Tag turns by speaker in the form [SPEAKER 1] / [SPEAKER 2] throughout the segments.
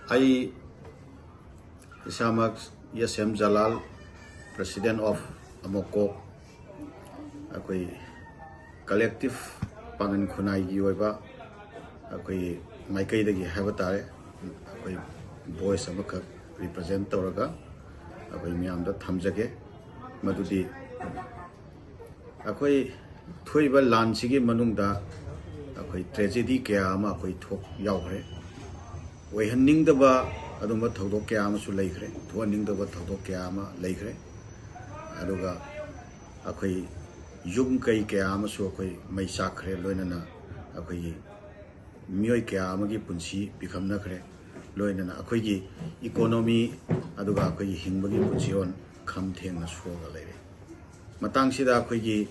[SPEAKER 1] I Isamak Yasem Jalal, President of Amokok, Akoi Collective Pangan Kunai Yueba, Akoi Maikai the Havatare, Akoi Voice Amaka represent Toraga, Akoi Miam the Tamjake, Madudi Akoi Tuiba Lansigi Manunda, Akoi tragedy Kiama, Akoi Tok Yauhe. We handing the bar, Aduma Todokiama to Lakre, to handing the Todokiama Lakre, Aduga Akoi Yumkai Kiama Sokoi, May Sacre, Loinana, Akoi Mui Kiamagi Punsi, become Nakre, Loinana, Akoigi, economy, Aduga Akoi Himbagi Pusion, come ten as for the lady. Matang Sida Akoigi,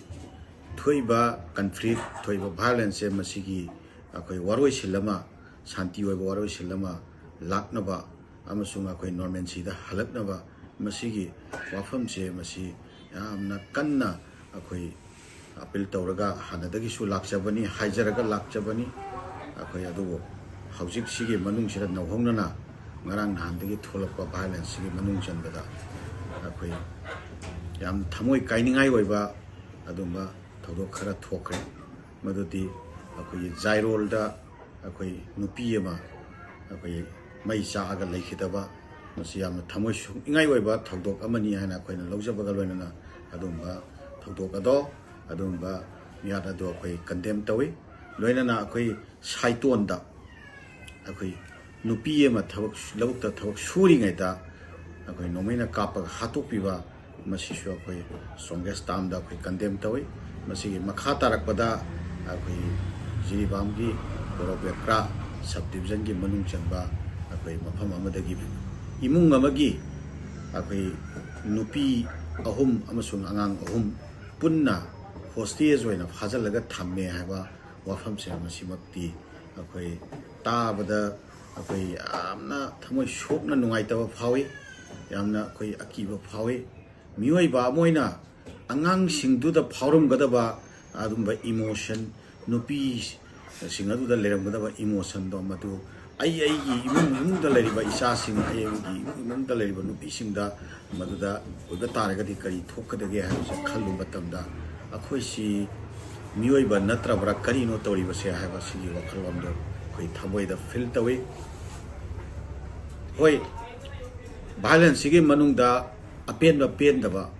[SPEAKER 1] Tuiba, conflict, Tuiba violence, Masigi, Akoi Warwe Silama. Santi Waro Silama, Laknaba, Amasuma Koi Norman Sida, Halaknaba, Masigi, Wafam Se, Masi, Amna Kanna, Akoi Apil Tauraga, Hanadagisu Laksabani, Hajaraga Laksabani, Akoi Adu, Hausik Sigi, Manung Sida, no Honana, Marang Handagi Tolapa violence, Sigi Manung Chandada, Akoi Yam Tamoi Kaining Iweba, Adumba, Todokara Tokre, Maduti, Akoi Zairolda. Akoi Nupiama, Akoi Maisa Aga Lakitaba, Masiam Tamosh, Ingaiweba, Togdok Amani and Akoi Lojabagalena, Adumba, Togdokado, Adumba, Miata do Akoi condemned away, Loinana Akoi Saitonda, Akoi Nupiama Tavok, Lauta Tavok, shooting at that, Akoi Nomina Kappa, Hatopiva, Masisho Akoi, strongest time that we condemned away, Masi Makata Rakpada, Akoi Jiribamgi. Borobekra subdivision ki manung chanba akoi mafam amadagi imung amagi akoi nupi ahum amasung angang ahum punna hostage oina phajalaga thamme haba wafam se masimakti akoi tabada akoi amna thamoi shokna nungaitaba phawi yamna akoi akiba phawi mioi ba moina angang singduda phaurum gadaba adumba emotion nupi Singadu the Leramada emotion domatu. I even the Leriba Isasing, I am the Leriba Nupising da Maduda, with the Taragatikari, Toka the Gahams, Kalubatamda, Akoisi, Muiba Natra Bracarino Tori was here, have a city of Colombia, quite away the filter away. Wait, violence again Manunda, a pen the pen daba,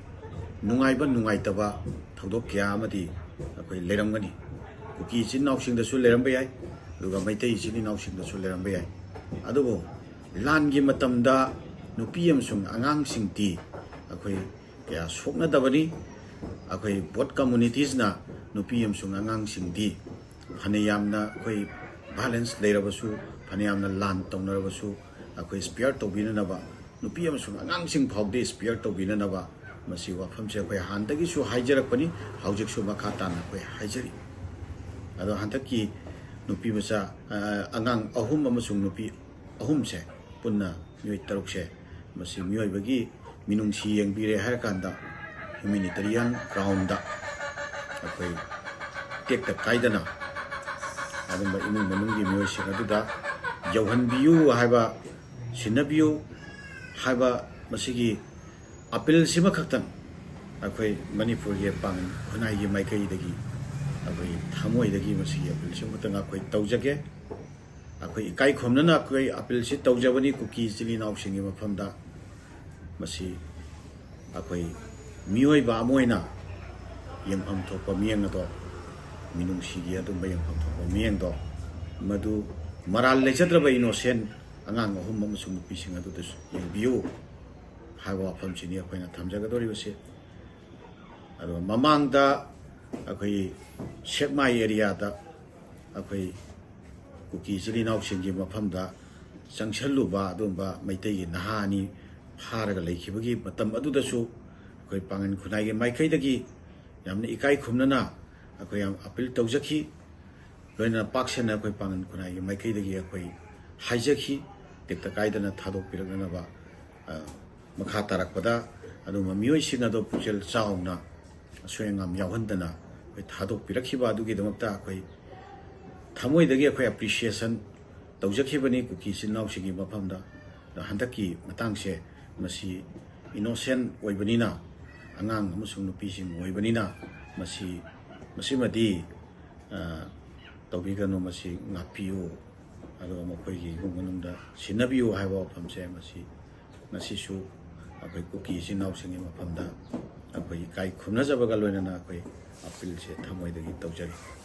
[SPEAKER 1] Nungaiba Nungaitaba, Todokia Amati, a quite Leramani. Kuki is now sing the Sulerambay, Lugamate is in now sing the Sulerambay. Adobo, Langi Matamda, Nupium sung Angang sing tea, Akoi, Sokna Dabani, Akoi, what communities na, Nupium sung Angang sing tea, Hanayamna, Koi, balance Lerabasu, Hanayamna land Tonarabasu, Akoi, spirit of Vinanaba, Nupium sung Angang sing Pogde, spirit of Vinanaba, Masiwa from Sequay Handagisu Hijarakani, Haujiksu Makatan, Hijari. Ado hantaki nupi masa angang ahum amasung nupi ahum se punna mioi taruk se masi mioi bagi minung si yang bire harakanda humanitarian ground da akoi tek ta kaidana adumba imung manungi mioi se aduda jauhan biu haiba sinabiu haiba masigi apel sima khaktan akoi manipur ye pang khunai ye maikai dagi Akoi Tamoi the game see apple Sumutanga quite Taujake. Akoi Kai Komnana, Koi apple sit Taujavani cookies, Silly now singing from the Masi Akoi Mui Bamoina Yam Hum Topa Mianado Minung Sigia to Bayam Hum Topa Miando Madu Maral Lechetraba innocent Angang Humum Sum Pissing at this view. Hawa from Chinia Quina Tamjagadori was it. Mamanda Akoi check my area da Akoi Kuki Silly now singing Mapamda Sangshaluba Dumba Maitay Nahani Haraga Lake Hibagi, but Tamadu Su Koi Pangan Kunai Maikaidagi Yamni Ikai Kumnana Akoyam Apil Tozaki Lena Paxan Akoi Pangan Kunai Maikaidagi Akoi Hijaki take the Kaidana Tado Piranaba Makatarakpada Aduma Muisingado Puchel Sauna Swingam Yawandana with Hado Pirakiba Dugi the Mata Tamoi the Gay appreciation ꯇꯧꯖꯈꯤꯕꯅꯤ ꯀꯨꯀꯤ ꯏꯆꯤꯟ ꯏꯅꯥꯎꯁꯤꯒꯤ ꯃꯐꯝꯗ ꯍꯟꯗꯛꯀꯤ ꯃꯇꯥꯡꯁꯦ ꯃꯁꯤ innocent ꯑꯣꯏꯕꯅꯤꯅ ꯑꯉꯥꯡ ꯑꯃꯁꯨꯡ ꯅꯨꯄꯤꯁꯤꯡ ꯑꯣꯏꯕꯅꯤꯅ ꯃꯁꯤꯃꯗꯤ ꯇꯧꯕꯤꯒꯅꯨ ꯃꯁꯤ ꯉꯥꯛꯄꯤꯌꯨ ꯑꯗꯨꯒ ꯃꯈꯣꯏꯒꯤ ꯏꯃꯨꯡ ꯃꯅꯨꯡꯗ ꯁꯤꯟꯅꯕꯤꯌꯨ ꯍꯥꯏꯕ ꯋꯥꯐꯝꯁꯦ ꯉꯁꯤꯁꯨ ꯑꯩꯈꯣꯏ ꯀꯨꯀꯤ ꯏꯆꯤꯟ ꯏꯅꯥꯎꯁꯤꯡꯒꯤ ꯃꯐꯝꯗ ꯑꯩꯈꯣꯏ ꯏꯀꯥꯏ ꯈꯨꯝꯅꯖꯕꯒ ꯂꯣꯏꯅꯅ ꯑꯩꯈꯣꯏ ꯑꯄꯤꯜꯁꯦ ꯊꯃꯣꯏꯗꯒꯤ ꯇꯧꯖꯔꯤ꯫